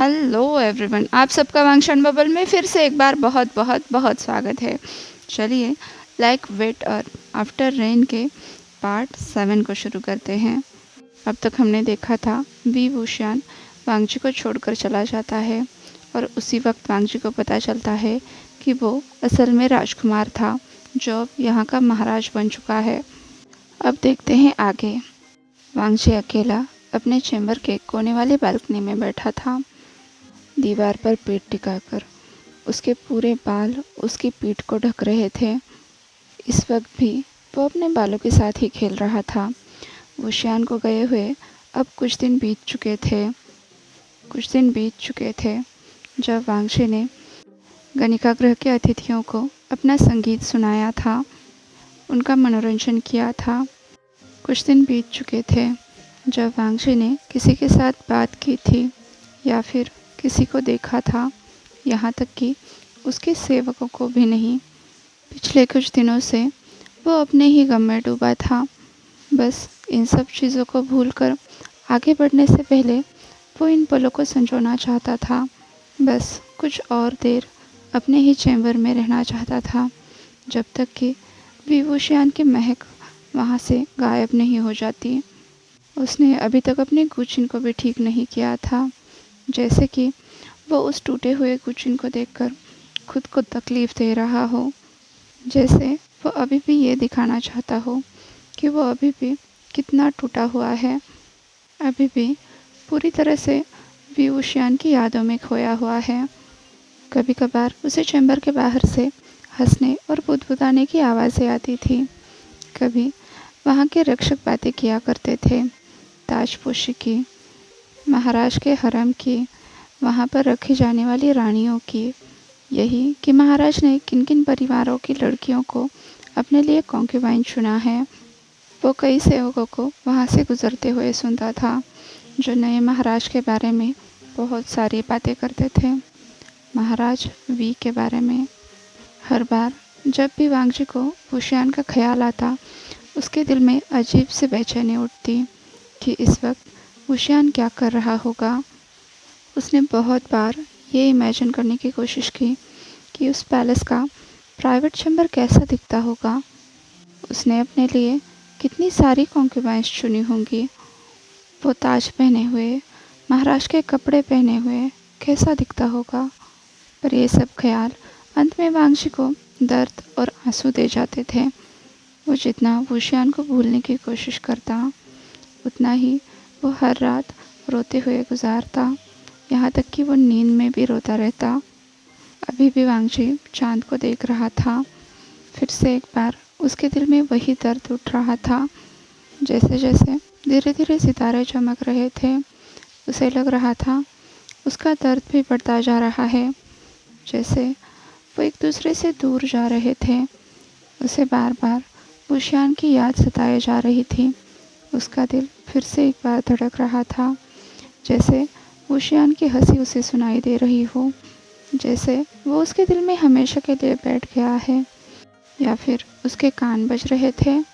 Hello everyone, आप सबका वांगशन bubble में फिर से एक बार बहुत बहुत बहुत स्वागत है। चलिए, लाइक वेट और आफ्टर रेन के पार्ट 7 को शुरू करते हैं। अब तक हमने देखा था वी वुशियान वांगजी को छोड़कर चला जाता है और उसी वक्त वांगजी को पता चलता है कि वो असल में राजकुमार था जो अब यहाँ का महाराज बन चुका है। अब देखते हैं आगे। वांगजी अकेला अपने चैम्बर के कोने वाली बालकनी में बैठा था, दीवार पर पीठ टिकाकर। उसके पूरे बाल उसकी पीठ को ढक रहे थे। इस वक्त भी वो अपने बालों के साथ ही खेल रहा था। वुशियान को गए हुए अब कुछ दिन बीत चुके थे जब वांगशी ने गणिका ग्रह के अतिथियों को अपना संगीत सुनाया था, उनका मनोरंजन किया था। कुछ दिन बीत चुके थे जब वांगशी ने किसी के साथ बात की थी या फिर किसी को देखा था, यहाँ तक कि उसके सेवकों को भी नहीं। पिछले कुछ दिनों से वो अपने ही गम में डूबा था। बस इन सब चीज़ों को भूलकर आगे बढ़ने से पहले वो इन पलों को संजोना चाहता था। बस कुछ और देर अपने ही चैम्बर में रहना चाहता था, जब तक कि विभूषण की महक वहाँ से गायब नहीं हो जाती। उसने अभी तक अपने गुचिन को भी ठीक नहीं किया था, जैसे कि वो उस टूटे हुए गुचिन को देखकर खुद को तकलीफ़ दे रहा हो, जैसे वो अभी भी ये दिखाना चाहता हो कि वो अभी भी कितना टूटा हुआ है, अभी भी पूरी तरह से विभूषण की यादों में खोया हुआ है। कभी कभार उसे चैम्बर के बाहर से हंसने और बुदबुदाने की आवाज़ें आती थी। कभी वहाँ के रक्षक बातें किया करते थे, ताजपोशी की, महाराज के हरम की, वहाँ पर रखी जाने वाली रानियों की, यही कि महाराज ने किन किन परिवारों की लड़कियों को अपने लिए कॉन्क्यूबाइन चुना है। वो कई सेवकों को वहाँ से गुजरते हुए सुनता था, जो नए महाराज के बारे में बहुत सारी बातें करते थे, महाराज वी के बारे में। हर बार जब भी वांगजी को वुशियान का ख्याल आता, उसके दिल में अजीब सी बेचैनी उठती कि इस वक्त वुशियान क्या कर रहा होगा। उसने बहुत बार ये इमेजिन करने की कोशिश की कि उस पैलेस का प्राइवेट चैम्बर कैसा दिखता होगा। उसने अपने लिए कितनी सारी कॉन्क्यूबाइंस चुनी होंगी। वो ताज पहने हुए, महाराज के कपड़े पहने हुए कैसा दिखता होगा। पर ये सब ख्याल अंत में वांगजी को दर्द और आंसू दे जाते थे। वो जितना वुशियान को भूलने की कोशिश करता, उतना ही वो हर रात रोते हुए गुजारता, यहाँ तक कि वो नींद में भी रोता रहता। अभी भी वांगजी चांद को देख रहा था। फिर से एक बार उसके दिल में वही दर्द उठ रहा था। जैसे जैसे धीरे धीरे सितारे चमक रहे थे, उसे लग रहा था उसका दर्द भी बढ़ता जा रहा है, जैसे वो एक दूसरे से दूर जा रहे थे। उसे बार बार वुशियान की याद सताए जा रही थी। उसका दिल फिर से एक बार धड़क रहा था, जैसे वुशियान की हंसी उसे सुनाई दे रही हो, जैसे वो उसके दिल में हमेशा के लिए बैठ गया है, या फिर उसके कान बज रहे थे।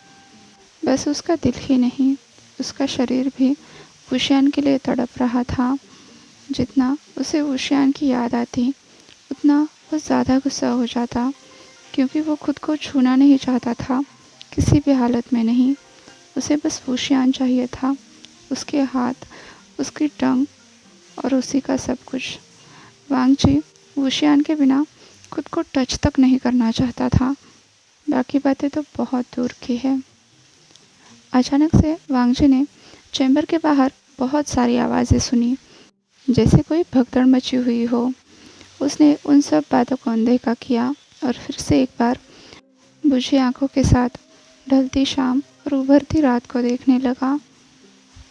बस उसका दिल ही नहीं, उसका शरीर भी वुशियान के लिए तड़प रहा था। जितना उसे वुशियान की याद आती, उतना वो ज़्यादा गुस्सा हो जाता, क्योंकि वो खुद को छूना नहीं चाहता था, किसी भी हालत में नहीं। उसे बस वुशियान चाहिए था, उसके हाथ, उसकी टंग और उसी का सब कुछ। वांगजी वुशियान के बिना खुद को टच तक नहीं करना चाहता था, बाकी बातें तो बहुत दूर की है। अचानक से वांगजी ने चैम्बर के बाहर बहुत सारी आवाज़ें सुनी, जैसे कोई भगदड़ मची हुई हो। उसने उन सब बातों को अनदेखा किया और फिर से एक बार बुझी आंखों के साथ ढलती शाम और उभरती रात को देखने लगा।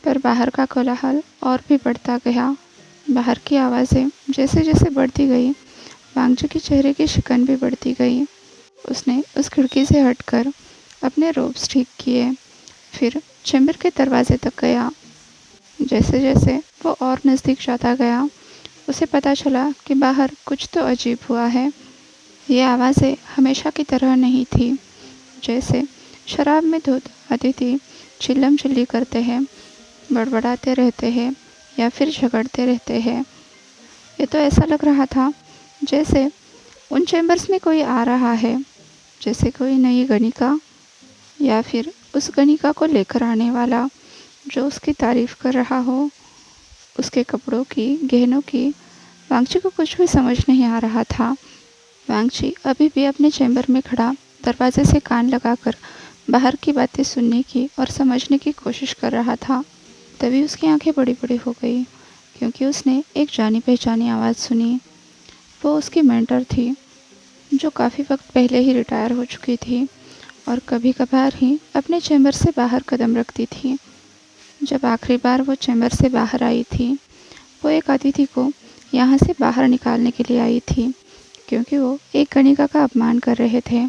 पर बाहर का कोलाहल और भी बढ़ता गया। बाहर की आवाज़ें जैसे जैसे बढ़ती गई, वांगजी के चेहरे की शिकन भी बढ़ती गई। उसने उस खिड़की से हटकर अपने रोब्स ठीक किए, फिर चैम्बर के दरवाजे तक गया। जैसे जैसे वो और नज़दीक जाता गया, उसे पता चला कि बाहर कुछ तो अजीब हुआ है। ये आवाज़ें हमेशा की तरह नहीं थी, जैसे शराब में धुत अतिथि चिल्लम चिल्ली करते हैं, बड़बड़ाते रहते हैं या फिर झगड़ते रहते हैं। ये तो ऐसा लग रहा था जैसे उन चैम्बर्स में कोई आ रहा है, जैसे कोई नई गणिका या फिर उस गणिका को लेकर आने वाला जो उसकी तारीफ कर रहा हो। उसके कपड़ों की, गहनों की वांगची को कुछ भी समझ नहीं आ रहा था। वांगची अभी भी अपने चैम्बर में खड़ा दरवाजे से कान लगाकर बाहर की बातें सुनने की और समझने की कोशिश कर रहा था। तभी उसकी आंखें बड़ी बड़ी हो गई, क्योंकि उसने एक जानी पहचानी आवाज़ सुनी। वो उसकी मेंटर थी, जो काफ़ी वक्त पहले ही रिटायर हो चुकी थी और कभी कभार ही अपने चैम्बर से बाहर कदम रखती थी। जब आखिरी बार वो चैम्बर से बाहर आई थी, वो एक अतिथि को यहाँ से बाहर निकालने के लिए आई थी, क्योंकि वो एक गणिका का अपमान कर रहे थे।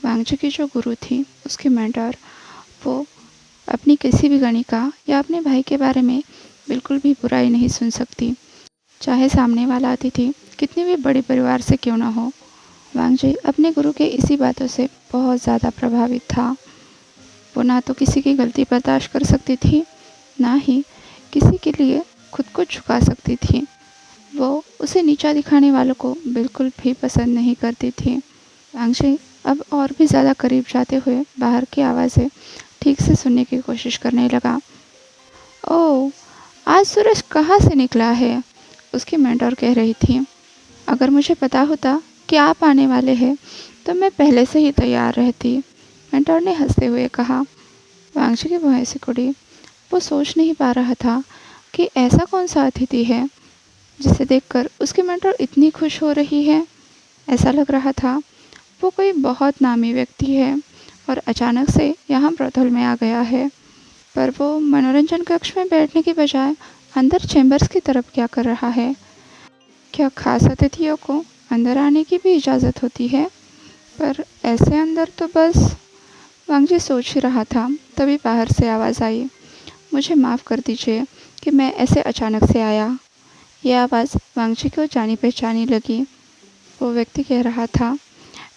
वांगची की जो गुरु थी, उसकी मेंटर, वो अपनी किसी भी गणिका या अपने भाई के बारे में बिल्कुल भी बुराई नहीं सुन सकती, चाहे सामने वाला अतिथि कितने भी बड़े परिवार से क्यों ना हो। वांगची अपने गुरु के इसी बातों से बहुत ज़्यादा प्रभावित था। वो ना तो किसी की गलती बर्दाश्त कर सकती थी, ना ही किसी के लिए खुद को झुका सकती थी। वो उसे नीचा दिखाने वालों को बिल्कुल भी पसंद नहीं करती थी। वांगची अब और भी ज़्यादा करीब जाते हुए बाहर की आवाज़ें ठीक से सुनने की कोशिश करने लगा। ओह, आज सूरज कहाँ से निकला है? उसकी मेंटर कह रही थी। अगर मुझे पता होता कि आप आने वाले हैं तो मैं पहले से ही तैयार रहती, मेंटर ने हंसते हुए कहा। वांगची की भौहें सिकुड़ी। वो सोच नहीं पा रहा था कि ऐसा कौन सा अतिथि है जिसे देखकर उसकी मेंटर इतनी खुश हो रही है। ऐसा लग रहा था वो कोई बहुत नामी व्यक्ति है और अचानक से यहाँ ब्रोथल में आ गया है। पर वो मनोरंजन कक्ष में बैठने की बजाय अंदर चैम्बर्स की तरफ क्या कर रहा है? क्या खास अतिथियों को अंदर आने की भी इजाज़त होती है? पर ऐसे अंदर तो बस। वांगची सोच ही रहा था, तभी बाहर से आवाज़ आई। मुझे माफ़ कर दीजिए कि मैं ऐसे अचानक से आया। यह आवाज़ वांगची को जानी पहचानी लगी। वो व्यक्ति कह रहा था,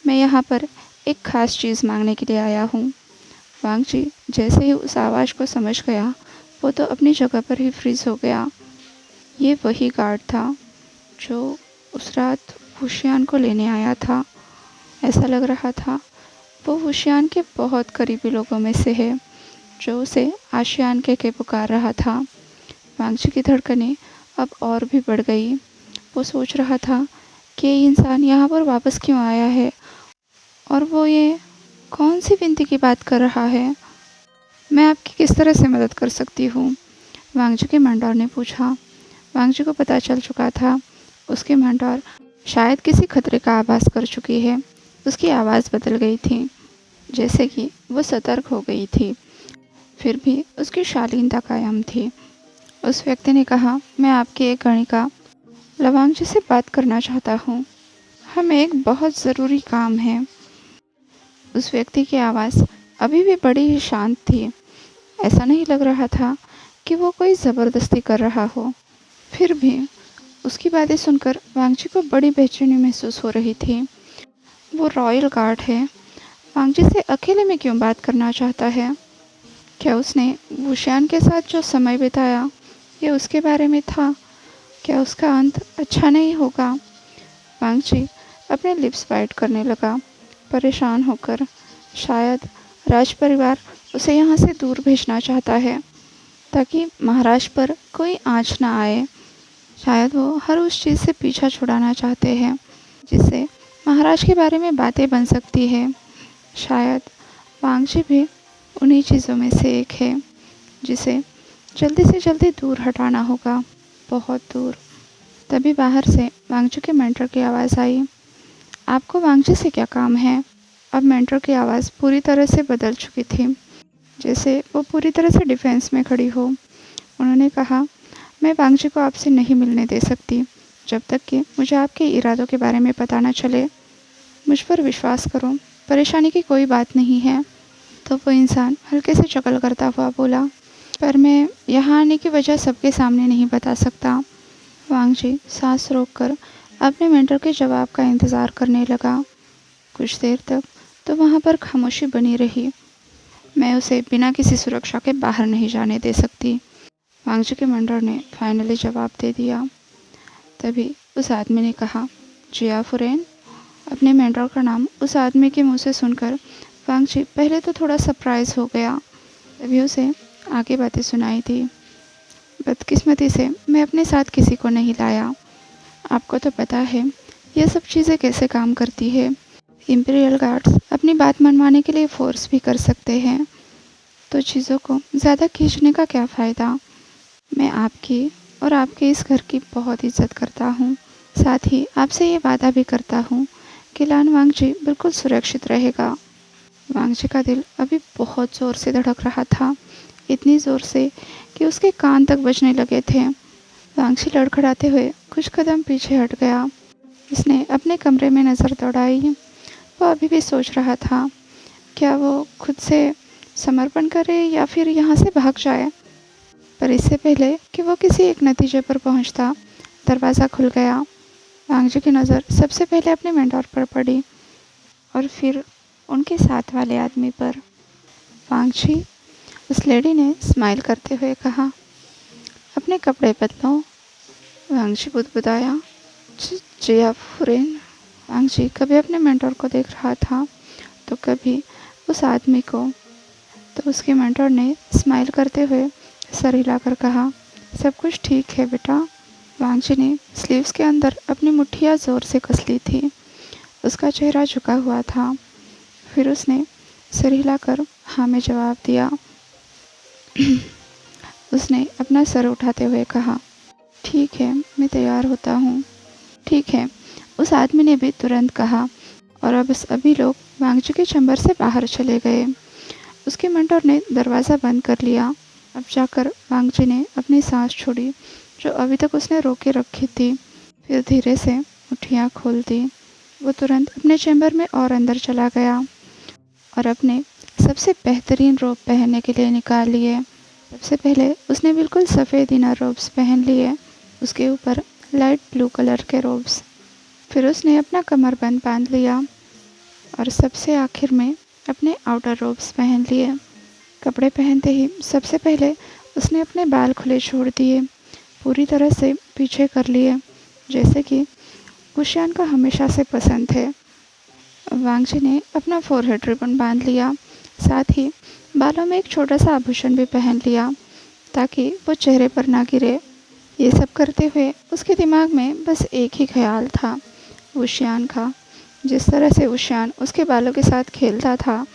मैं यहाँ पर एक ख़ास चीज़ मांगने के लिए आया हूँ। वांगची जैसे ही उस आवाज़ को समझ गया, वो तो अपनी जगह पर ही फ्रीज हो गया। ये वही गार्ड था जो उस रात हुशियान को लेने आया था। ऐसा लग रहा था वो हुशियान के बहुत करीबी लोगों में से है, जो उसे आशियान कह के पुकार रहा था। वांगची की धड़कनें अब और भी बढ़ गई। वो सोच रहा था कि ये इंसान यहाँ पर वापस क्यों आया है और वो ये कौन सी विनती की बात कर रहा है। मैं आपकी किस तरह से मदद कर सकती हूँ? वांगची के मेंटर ने पूछा। वांगची को पता चल चुका था उसके मेंटर शायद किसी खतरे का आभास कर चुकी है। उसकी आवाज़ बदल गई थी, जैसे कि वो सतर्क हो गई थी, फिर भी उसकी शालीनता कायम थी। उस व्यक्ति ने कहा, मैं आपकी एक गणिका वांगची से बात करना चाहता हूँ। हमें एक बहुत ज़रूरी काम है। उस व्यक्ति की आवाज़ अभी भी बड़ी ही शांत थी। ऐसा नहीं लग रहा था कि वो कोई ज़बरदस्ती कर रहा हो। फिर भी उसकी बातें सुनकर वांगची को बड़ी बेचैनी महसूस हो रही थी। वो रॉयल गार्ड है, वांगची से अकेले में क्यों बात करना चाहता है? क्या उसने वुशियान के साथ जो समय बिताया ये उसके बारे में था? क्या उसका अंत अच्छा नहीं होगा? वांगची अपने लिप्स बाइट करने लगा, परेशान होकर। शायद राज परिवार उसे यहाँ से दूर भेजना चाहता है, ताकि महाराज पर कोई आँच ना आए। शायद वो हर उस चीज़ से पीछा छुड़ाना चाहते हैं जिससे महाराज के बारे में बातें बन सकती है। शायद वांगची भी उन्हीं चीज़ों में से एक है जिसे जल्दी से जल्दी दूर हटाना होगा, बहुत दूर। तभी बाहर से वांगची के मेंटर की आवाज़ आई। आपको वांगची से क्या काम है? अब मेंटर की आवाज़ पूरी तरह से बदल चुकी थी, जैसे वो पूरी तरह से डिफेंस में खड़ी हो। उन्होंने कहा, मैं वांगची को आपसे नहीं मिलने दे सकती जब तक कि मुझे आपके इरादों के बारे में पता न चले। मुझ पर विश्वास करो, परेशानी की कोई बात नहीं है। तो वो इंसान हल्के से चकल करता हुआ बोला, पर मैं यहाँ आने की वजह सबके सामने नहीं बता सकता। वांगची सांस रोककर अपने मेंटर के जवाब का इंतज़ार करने लगा। कुछ देर तक तो वहाँ पर खामोशी बनी रही। मैं उसे बिना किसी सुरक्षा के बाहर नहीं जाने दे सकती, वांगची के मेंटर ने फाइनली जवाब दे दिया। तभी उस आदमी ने कहा, जिया फुरेन। अपने मेंटर का नाम उस आदमी के मुंह से सुनकर वांगची पहले तो थोड़ा सरप्राइज हो गया। तभी उसे आगे बातें सुनाई दी। बदकिस्मती से मैं अपने साथ किसी को नहीं लाया। आपको तो पता है ये सब चीज़ें कैसे काम करती है। इम्पीरियल गार्ड्स अपनी बात मनवाने के लिए फोर्स भी कर सकते हैं, तो चीज़ों को ज़्यादा खींचने का क्या फ़ायदा। मैं आपकी और आपके इस घर की बहुत इज्जत करता हूँ। साथ ही आपसे ये वादा भी करता हूँ कि लान वांगजी बिल्कुल सुरक्षित रहेगा। वांगजी का दिल अभी बहुत ज़ोर से धड़क रहा था, इतनी ज़ोर से कि उसके कान तक बजने लगे थे। वांगजी लड़खड़ाते हुए कुछ कदम पीछे हट गया। उसने अपने कमरे में नज़र दौड़ाई। वो अभी भी सोच रहा था, क्या वो खुद से समर्पण करे या फिर यहाँ से भाग जाए। पर इससे पहले कि वो किसी एक नतीजे पर पहुँचता, दरवाज़ा खुल गया। वांगजी की नज़र सबसे पहले अपने मेंटोर पर पड़ी और फिर उनके साथ वाले आदमी पर। वांगजी, उस लेडी ने स्माइल करते हुए कहा, अपने कपड़े बदलो। वांगजी बुदबुदाया, जिया फुरेन। वांगजी कभी अपने मेंटोर को देख रहा था तो कभी उस आदमी को। तो उसके मेंटोर ने स्माइल करते हुए सर हिलाकर कहा, सब कुछ ठीक है बेटा। वांगजी ने स्लीव्स के अंदर अपनी मुट्ठियाँ ज़ोर से कस ली थी। उसका चेहरा झुका हुआ था। फिर उसने सर हिलाकर हाँ में जवाब दिया। उसने अपना सर उठाते हुए कहा, ठीक है, मैं तैयार होता हूँ। ठीक है, उस आदमी ने भी तुरंत कहा और अब सभी लोग वांगजी के चैम्बर से बाहर चले गए। उसके मेंटोर ने दरवाज़ा बंद कर लिया। अब जाकर वांगजी ने अपनी सांस छोड़ी जो अभी तक उसने रोके रखी थी। फिर धीरे से मुट्ठियाँ खोल दी। वो तुरंत अपने चैम्बर में और अंदर चला गया और अपने सबसे बेहतरीन रोब पहनने के लिए निकाल लिए। सबसे पहले उसने बिल्कुल सफ़ेद इनर रोब्स पहन लिए, उसके ऊपर लाइट ब्लू कलर के रोब्स। फिर उसने अपना कमरबंद बांध लिया और सबसे आखिर में अपने आउटर रोब्स पहन लिए। कपड़े पहनते ही सबसे पहले उसने अपने बाल खुले छोड़ दिए, पूरी तरह से पीछे कर लिए, जैसे कि गुशियान का हमेशा से पसंद है। वांगजी ने अपना फोरहेड रिबन बांध लिया, साथ ही बालों में एक छोटा सा आभूषण भी पहन लिया ताकि वो चेहरे पर ना गिरे। ये सब करते हुए उसके दिमाग में बस एक ही ख्याल था, गुशियान का। जिस तरह से गुशियान उसके बालों के साथ खेलता था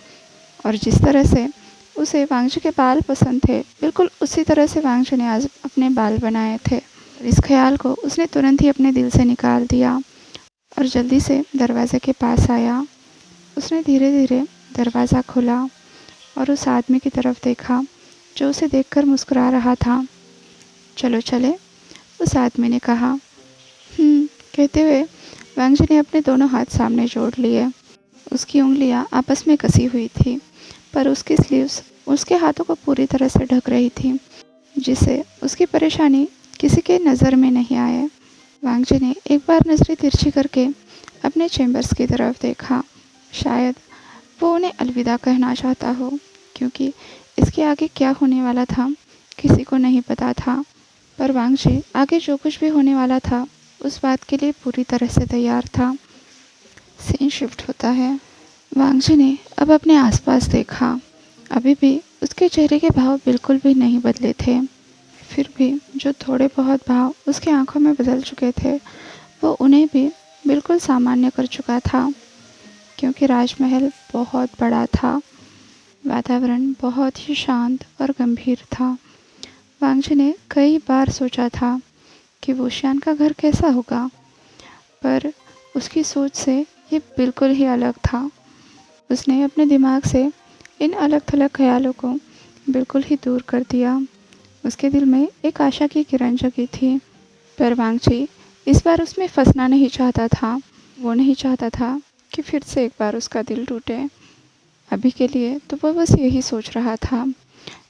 और जिस तरह से उसे वांगजी के बाल पसंद थे, बिल्कुल उसी तरह से वांगजी ने आज अपने बाल बनाए थे। इस ख्याल को उसने तुरंत ही अपने दिल से निकाल दिया और जल्दी से दरवाजे के पास आया। उसने धीरे धीरे दरवाज़ा खोला और उस आदमी की तरफ देखा जो उसे देखकर मुस्कुरा रहा था। चलो चले, उस आदमी ने कहा। कहते हुए वांगजी ने अपने दोनों हाथ सामने जोड़ लिए। उसकी उंगलियां आपस में कसी हुई थी, पर उसकी स्लीव्स उसके हाथों को पूरी तरह से ढक रही थी, जिससे उसकी परेशानी किसी के नज़र में नहीं आए। वांगजी ने एक बार नज़रें तिरछी करके अपने चैम्बर्स की तरफ देखा। शायद वो उन्हें अलविदा कहना चाहता हो, क्योंकि इसके आगे क्या होने वाला था किसी को नहीं पता था। पर वांगजी आगे जो कुछ भी होने वाला था उस बात के लिए पूरी तरह से तैयार था। सीन शिफ्ट होता है। वांगजी ने अब अपने आसपास देखा। अभी भी उसके चेहरे के भाव बिल्कुल भी नहीं बदले थे। फिर भी जो थोड़े बहुत भाव उसकी आंखों में बदल चुके थे, वो उन्हें भी बिल्कुल सामान्य कर चुका था, क्योंकि राजमहल बहुत बड़ा था। वातावरण बहुत ही शांत और गंभीर था। वांगजी ने कई बार सोचा था कि वुशियान का घर कैसा होगा, पर उसकी सोच से ये बिल्कुल ही अलग था। उसने अपने दिमाग से इन अलग थलग ख्यालों को बिल्कुल ही दूर कर दिया। उसके दिल में एक आशा की किरण जगी थी, पर वांगजी इस बार उसमें फंसना नहीं चाहता था। वो नहीं चाहता था कि फिर से एक बार उसका दिल टूटे। अभी के लिए तो वो बस यही सोच रहा था,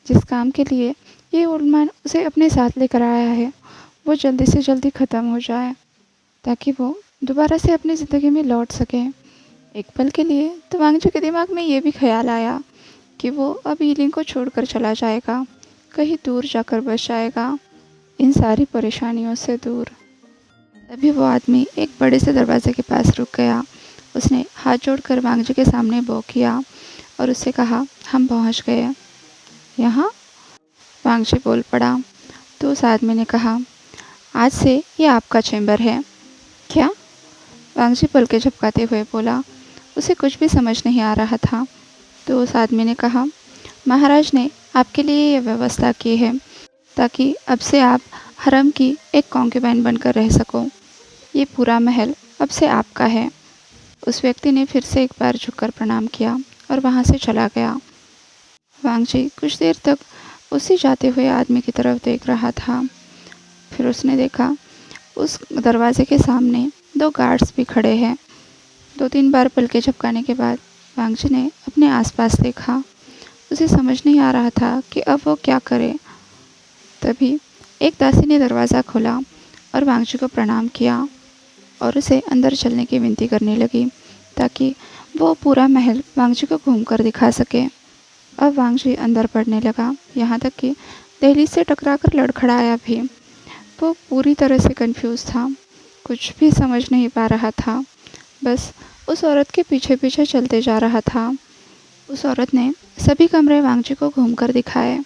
जिस काम के लिए ये ओल्ड मैन उसे अपने साथ लेकर आया है वो जल्दी से जल्दी ख़त्म हो जाए, ताकि वो दोबारा से अपनी ज़िंदगी में लौट सके। एक पल के लिए तो वांगजी के दिमाग में ये भी ख्याल आया कि वो अब यीलिंग को छोड़कर चला जाएगा, कहीं दूर जाकर बस जाएगा, इन सारी परेशानियों से दूर। तभी वो आदमी एक बड़े से दरवाजे के पास रुक गया। उसने हाथ जोड़कर वांगजी के सामने बो किया और उससे कहा, हम पहुंच गए। यहाँ? वांगजी बोल पड़ा। तो उस आदमी ने कहा, आज से ये आपका चैम्बर है। क्या? वांगजी पलकें झपकाते हुए बोला। उसे कुछ भी समझ नहीं आ रहा था। तो उस आदमी ने कहा, महाराज ने आपके लिए यह व्यवस्था की है ताकि अब से आप हरम की एक कॉन्क्यूबाइन बनकर रह सको। ये पूरा महल अब से आपका है। उस व्यक्ति ने फिर से एक बार झुककर प्रणाम किया और वहाँ से चला गया। वांगजी कुछ देर तक उसी जाते हुए आदमी की तरफ देख रहा था। फिर उसने देखा उस दरवाजे के सामने 2 गार्ड्स भी खड़े हैं। 2-3 बार पलकें झपकाने के बाद वांगजी ने अपने आसपास देखा। उसे समझ नहीं आ रहा था कि अब वो क्या करे। तभी एक दासी ने दरवाज़ा खोला और वांगजी को प्रणाम किया और उसे अंदर चलने की विनती करने लगी ताकि वो पूरा महल वांगजी को घूमकर दिखा सके। अब वांगजी अंदर बढ़ने लगा, यहाँ तक कि दहलीज से टकराकर लड़खड़ाया भी। वो पूरी तरह से कंफ्यूज था, कुछ भी समझ नहीं पा रहा था, बस उस औरत के पीछे पीछे चलते जा रहा था। उस औरत ने सभी कमरे वांगजी को घूमकर दिखाए।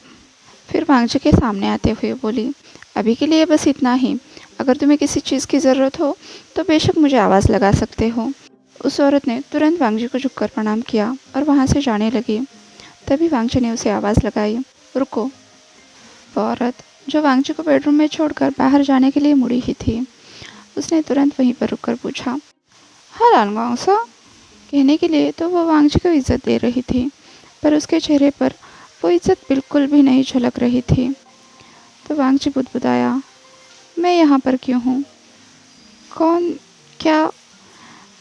फिर वांगजी के सामने आते हुए बोली, अभी के लिए बस इतना ही। अगर तुम्हें किसी चीज़ की ज़रूरत हो तो बेशक मुझे आवाज़ लगा सकते हो। उस औरत ने तुरंत वांगजी को झुककर प्रणाम किया और वहाँ से जाने लगी। तभी वांगजी ने उसे आवाज़ लगाई, रुको। वो औरत जो वांगजी को बेडरूम में छोड़कर बाहर जाने के लिए मुड़ी ही थी, उसने तुरंत वहीं पर रुककर पूछा, हाँ लालगांवसा। कहने के लिए तो वो वांगजी को इज्जत दे रही थी, पर उसके चेहरे पर वो इज्जत बिल्कुल भी नहीं झलक रही थी। तो वांगजी बुदबुदाया, मैं यहाँ पर क्यों हूँ? कौन? क्या?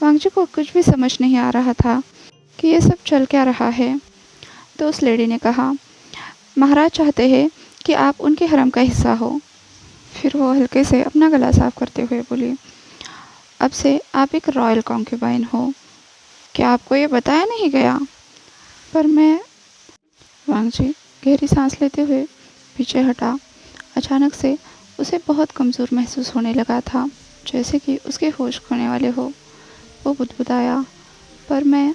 वांगजी को कुछ भी समझ नहीं आ रहा था कि ये सब चल क्या रहा है। तो उस लेडी ने कहा, महाराज चाहते हैं कि आप उनके हरम का हिस्सा हो। फिर वो हल्के से अपना गला साफ करते हुए बोली, अब से आप एक रॉयल कॉन्क्यूबाइन हो। क्या आपको ये बताया नहीं गया? पर मैं। वांगजी गहरी सांस लेते हुए पीछे हटा। अचानक से उसे बहुत कमज़ोर महसूस होने लगा था, जैसे कि उसके होश खोने वाले हो। वो बुदबुदाया, पर मैं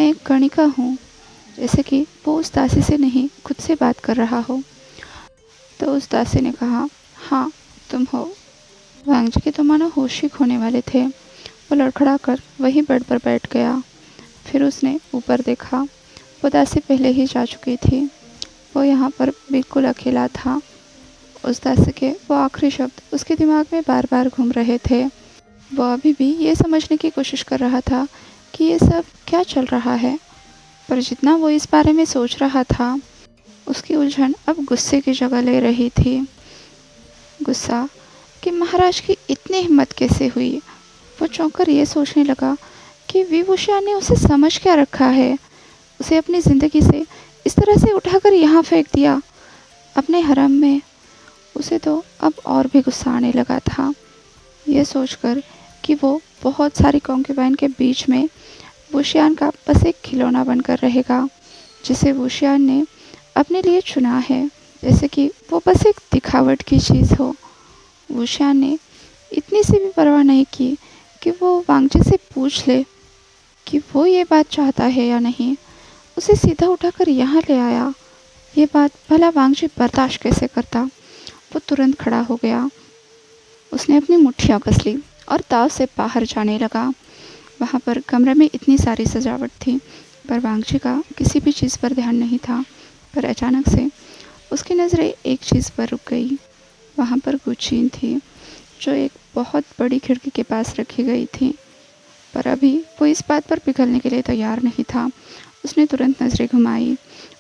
एक गणिका हूँ। जैसे कि वो उस दासी से नहीं खुद से बात कर रहा हो। तो उस दासी ने कहा, हाँ तुम हो। वांगजी के तो मानो होश ही खोने वाले थे। वो लड़खड़ा कर वहीं बेड पर बैठ गया। फिर उसने ऊपर देखा, वो दासी पहले ही जा चुकी थी। वो यहाँ पर बिल्कुल अकेला था। उस दासी के वो आखिरी शब्द उसके दिमाग में बार बार घूम रहे थे। वो अभी भी ये समझने की कोशिश कर रहा था कि ये सब क्या चल रहा है, पर जितना वो इस बारे में सोच रहा था, उसकी उलझन अब गुस्से की जगह ले रही थी। गुस्सा कि महाराज की इतनी हिम्मत कैसे हुई। वो चौंक कर ये सोचने लगा कि विभूषण ने उसे समझ क्या रखा है। उसे अपनी ज़िंदगी से इस तरह से उठाकर यहाँ फेंक दिया, अपने हरम में। उसे तो अब और भी गुस्सा आने लगा था, ये सोचकर कि वो बहुत सारी कॉन्क्यूबाइन के बीच में वुशियान का बस एक खिलौना बनकर रहेगा, जिसे वुशियान ने अपने लिए चुना है, जैसे कि वो बस एक दिखावट की चीज़ हो। वुशियान ने इतनी सी भी परवाह नहीं की कि वो वांगजी से पूछ ले कि वो ये बात चाहता है या नहीं। उसे सीधा उठाकर यहाँ ले आया। ये बात भला वांगजी बर्दाश्त कैसे करता। वो तुरंत खड़ा हो गया। उसने अपनी मुट्ठियाँ कस ली और ताव से बाहर जाने लगा। वहाँ पर कमरे में इतनी सारी सजावट थी, पर वांगजी का किसी भी चीज़ पर ध्यान नहीं था। पर अचानक से उसकी नज़रें एक चीज़ पर रुक गई। वहाँ पर गुच्छीन थी, जो एक बहुत बड़ी खिड़की के पास रखी गई थी, पर अभी वो इस बात पर पिघलने के लिए तैयार नहीं था। उसने तुरंत नज़रें घुमाई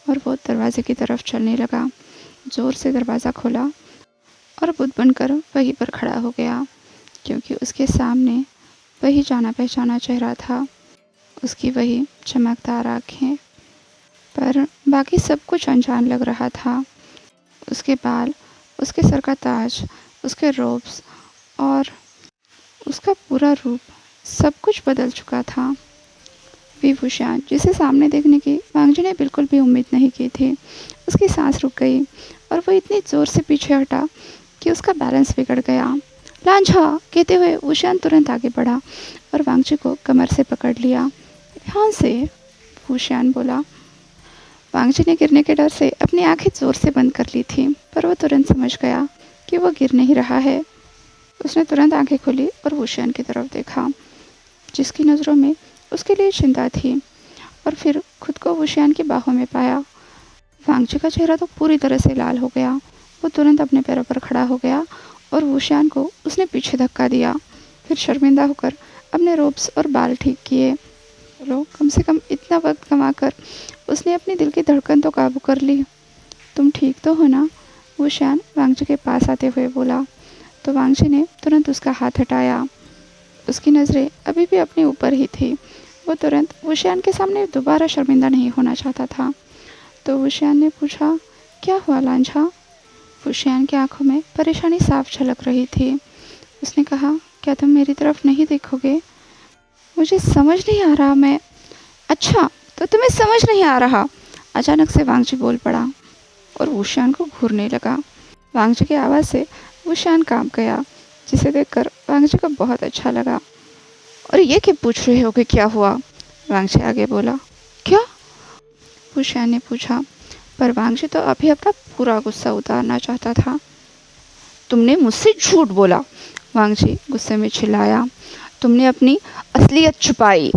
और वो दरवाजे की तरफ चलने लगा। ज़ोर से दरवाज़ा खोला और बुत बनकर वहीं पर खड़ा हो गया, क्योंकि उसके सामने वही जाना पहचाना चेहरा था, उसकी वही चमकदार आँखें। पर बाकी सब कुछ अनजान लग रहा था। उसके बाल, उसके सर का ताज, उसके रोब्स और उसका पूरा रूप, सब कुछ बदल चुका था। विभूषण, जिसे सामने देखने की वांगजी ने बिल्कुल भी उम्मीद नहीं की थी, उसकी सांस रुक गई और वो इतनी ज़ोर से पीछे हटा कि उसका बैलेंस बिगड़ गया। लांझा कहते हुए वुशियान तुरंत आगे बढ़ा और वांगची को कमर से पकड़ लिया। ध्यान से, वुशियान बोला। वांगची ने गिरने के डर से अपनी आंखें जोर से बंद कर ली थी, पर वो तुरंत समझ गया कि वो गिर नहीं रहा है। उसने तुरंत आंखें खोली और वुशियान की तरफ देखा, जिसकी नज़रों में उसके लिए चिंता थी, और फिर खुद को वुशियान की बाहों में पाया। वांगची का चेहरा तो पूरी तरह से लाल हो गया। वो तुरंत अपने पैरों पर खड़ा हो गया और वुशियान को उसने पीछे धक्का दिया। फिर शर्मिंदा होकर अपने रोब्स और बाल ठीक किए। चलो, कम से कम इतना वक्त गंवाकर उसने अपनी दिल की धड़कन तो काबू कर ली। तुम ठीक तो हो ना? वुशियान वांगची के पास आते हुए बोला। तो वांगची ने तुरंत उसका हाथ हटाया। उसकी नज़रें अभी भी अपने ऊपर ही थी। वो तुरंत वुशियान के सामने दोबारा शर्मिंदा नहीं होना चाहता था। तो वुशियान ने पूछा, क्या हुआ लांझा? वुशियान की आंखों में परेशानी साफ झलक रही थी। उसने कहा, क्या तुम मेरी तरफ नहीं देखोगे? मुझे समझ नहीं आ रहा। मैं अच्छा, तो तुम्हें समझ नहीं आ रहा? अचानक से वांगची बोल पड़ा और वुशियान को घूरने लगा। वांगची की आवाज़ से वुशियान कांप गया, जिसे देखकर वांगची को बहुत अच्छा लगा। और ये क्या पूछ रहे हो कि क्या हुआ? वांगची आगे बोला। क्या? वुशियान ने पूछा, पर वांगची तो अभी अपना पूरा गुस्सा उतारना चाहता था। तुमने मुझसे झूठ बोला, वांगची गुस्से में चिल्लाया। तुमने अपनी असलियत छुपाई।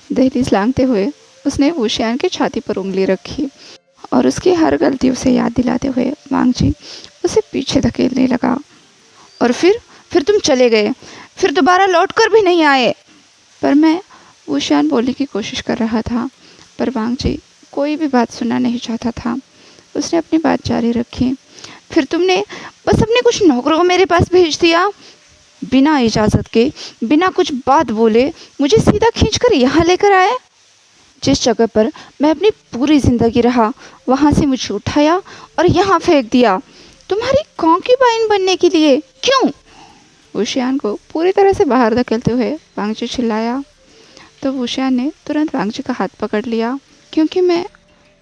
दहलीज लांघते हुए उसने वुशियान की छाती पर उंगली रखी और उसकी हर गलती उसे याद दिलाते हुए वांगची उसे पीछे धकेलने लगा। और फिर तुम चले गए, फिर दोबारा लौट कर भी नहीं आए। पर मैं, वुशियान बोलने की कोशिश कर रहा था, पर वांगची कोई भी बात सुनना नहीं चाहता था। उसने अपनी बात जारी रखी। फिर तुमने बस अपने कुछ नौकरों को मेरे पास भेज दिया, बिना इजाज़त के, बिना कुछ बात बोले मुझे सीधा खींचकर यहाँ लेकर आए। जिस जगह पर मैं अपनी पूरी ज़िंदगी रहा, वहाँ से मुझे उठाया और यहाँ फेंक दिया, तुम्हारी कॉन्क्यूबाइन बनने के लिए। क्यों? वुशियान को पूरी तरह से बाहर धकेलते हुए वांगची चिल्लाया। तो वुशियान ने तुरंत वांगची का हाथ पकड़ लिया, क्योंकि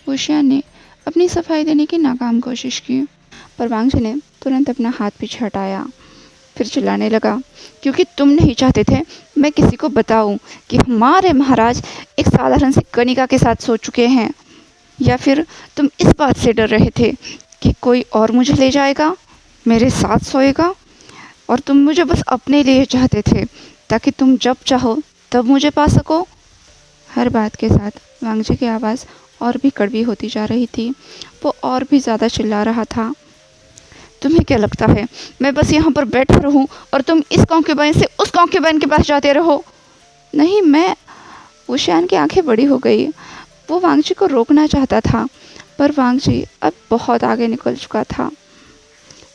वुशियान ने अपनी सफाई देने की नाकाम कोशिश की, पर वांगची ने तुरंत अपना हाथ पीछे हटाया। फिर चिल्लाने लगा, क्योंकि तुम नहीं चाहते थे मैं किसी को बताऊं कि हमारे महाराज एक साधारण सी कनिका के साथ सो चुके हैं, या फिर तुम इस बात से डर रहे थे कि कोई और मुझे ले जाएगा, मेरे साथ सोएगा, और तुम मुझे बस अपने लिए चाहते थे, ताकि तुम जब चाहो तब मुझे पा सको। हर बात के साथ वांगची की आवाज़ और भी कड़वी होती जा रही थी। वो और भी ज़्यादा चिल्ला रहा था। तुम्हें क्या लगता है मैं बस यहाँ पर बैठा रहूँ और तुम इस कॉन्क्यूबाइन से उस कॉन्क्यूबाइन के पास जाते रहो? नहीं, मैं। वुशियान की आंखें बड़ी हो गई। वो वांगची को रोकना चाहता था, पर वांगची अब बहुत आगे निकल चुका था।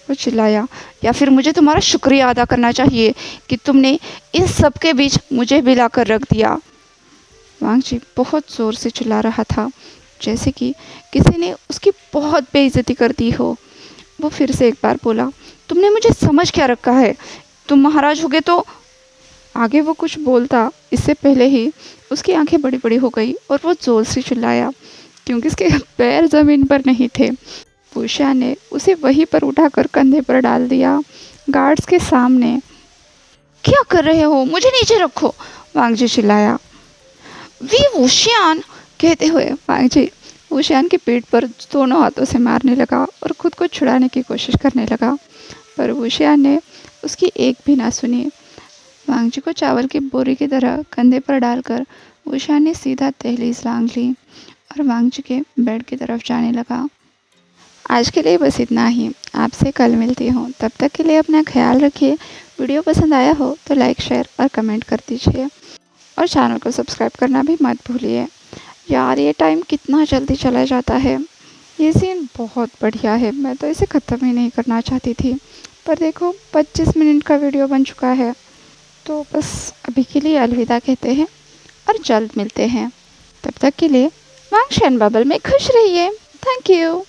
वो चिल्लाया, या फिर मुझे तुम्हारा शुक्रिया अदा करना चाहिए कि तुमने इन सब के बीच मुझे भी लाकर रख दिया। वांगची बहुत ज़ोर से चिल्ला रहा था, जैसे कि किसी ने उसकी बहुत बेइज्जती कर दी हो। वो फिर से एक बार बोला, तुमने मुझे समझ क्या रखा है? तुम महाराज होगे तो। आगे वो कुछ बोलता, इससे पहले ही उसकी आंखें बड़ी बड़ी हो गई और वो जोर से चिल्लाया, क्योंकि उसके पैर ज़मीन पर नहीं थे। वुशियान ने उसे वहीं पर उठाकर कंधे पर डाल दिया, गार्ड्स के सामने। क्या कर रहे हो? मुझे नीचे रखो, वांगची चिल्लाया। वी वुशियान, कहते हुए वांगची वुशियान की पीठ पर दोनों हाथों से मारने लगा और खुद को छुड़ाने की कोशिश करने लगा, पर वुशियान ने उसकी एक भी ना सुनी। वांगची को चावल की बोरी की तरह कंधे पर डालकर वुशियान ने सीधा दहलीज लांघ ली और वांगची के बेड की तरफ जाने लगा। आज के लिए बस इतना ही। आपसे कल मिलती हूँ, तब तक के लिए अपना ख्याल रखिए। वीडियो पसंद आया हो तो लाइक, शेयर और कमेंट कर दीजिए, और चैनल को सब्सक्राइब करना भी मत भूलिए। यार, ये टाइम कितना जल्दी चला जाता है। ये सीन बहुत बढ़िया है, मैं तो इसे ख़त्म ही नहीं करना चाहती थी, पर देखो 25 मिनट का वीडियो बन चुका है। तो बस अभी के लिए अलविदा कहते हैं और जल्द मिलते हैं। तब तक के लिए वांगशी एंड बबल में खुश रहिए। Thank you.